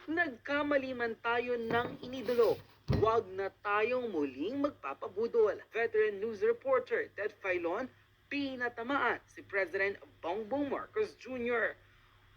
Nagkamali man tayo ng inidolo, huwag na tayong muling magpapabudol. Veteran news reporter Ted Filon, pinatamaan si President Bongbong Marcos Jr.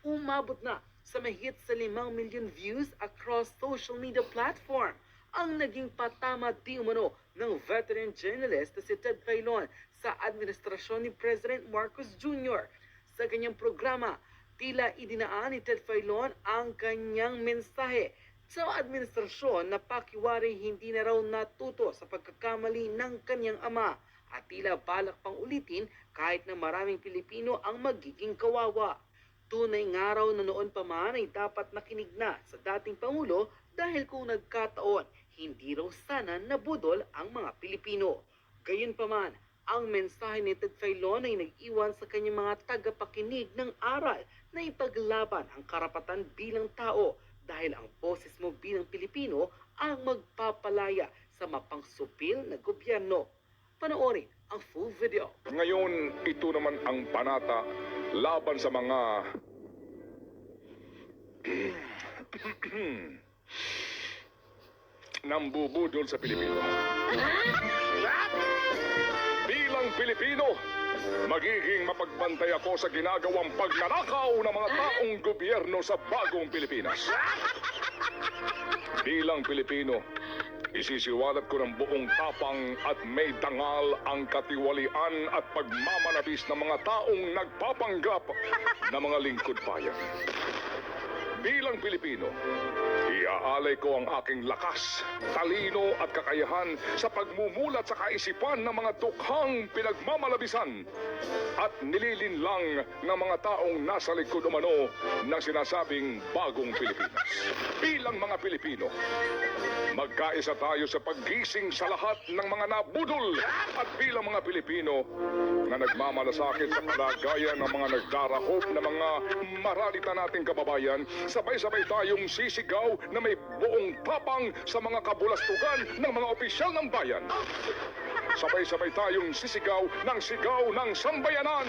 Umabot na sa mahigit sa 5 million views across social media platform ang naging patama di umano ng veteran journalist na si Ted Filon sa administrasyon ni President Marcos Jr. Sa kanyang programa, tila idinaan ni Ted Filon ang kanyang mensahe sa administrasyon na pakiwari hindi na raw natuto sa pagkakamali ng kanyang ama at tila balak pang ulitin kahit na maraming Pilipino ang magiging kawawa. Tunay nga raw na noon pa man ay dapat nakinig na sa dating Pangulo dahil kung nagkataon, hindi raw sana nabudol ang mga Pilipino. Gayunpaman, ang mensahe ni Ted Filon ay nag-iwan sa kanyang mga tagapakinig ng aral na ipaglaban ang karapatan bilang tao dahil ang boses mo bilang Pilipino ang magpapalaya sa mapangsupil na gobyerno. Panoorin ang full video. Ngayon, ito naman ang panata laban sa mga nambubudol sa Pilipino. Bilang Pilipino, magiging mapagbantay ako sa ginagawang pagnanakaw ng mga taong gobyerno sa bagong Pilipinas. Bilang Pilipino, isisiwalat ko ng buong tapang at may dangal ang katiwalian at pagmamalabis ng mga taong nagpapanggap na mga lingkod bayan. Bilang Pilipino, iaalay ko ang aking lakas, talino at kakayahan sa pagmumulat sa kaisipan ng mga tukhang pinagmamalabisan at nililinlang ng mga taong nasa likod umano ng sinasabing bagong Pilipinas. Bilang mga Pilipino, magkaisa tayo sa paggising sa lahat ng mga nabudol at bilang mga Pilipino na nagmamalasakit sa kalagayan ng mga nagdarahop na mga maralita nating kababayan, sabay-sabay tayong sisigaw na may buong tapang sa mga kabulastugan ng mga opisyal ng bayan. Sabay-sabay tayong sisigaw ng sigaw ng sambayanan.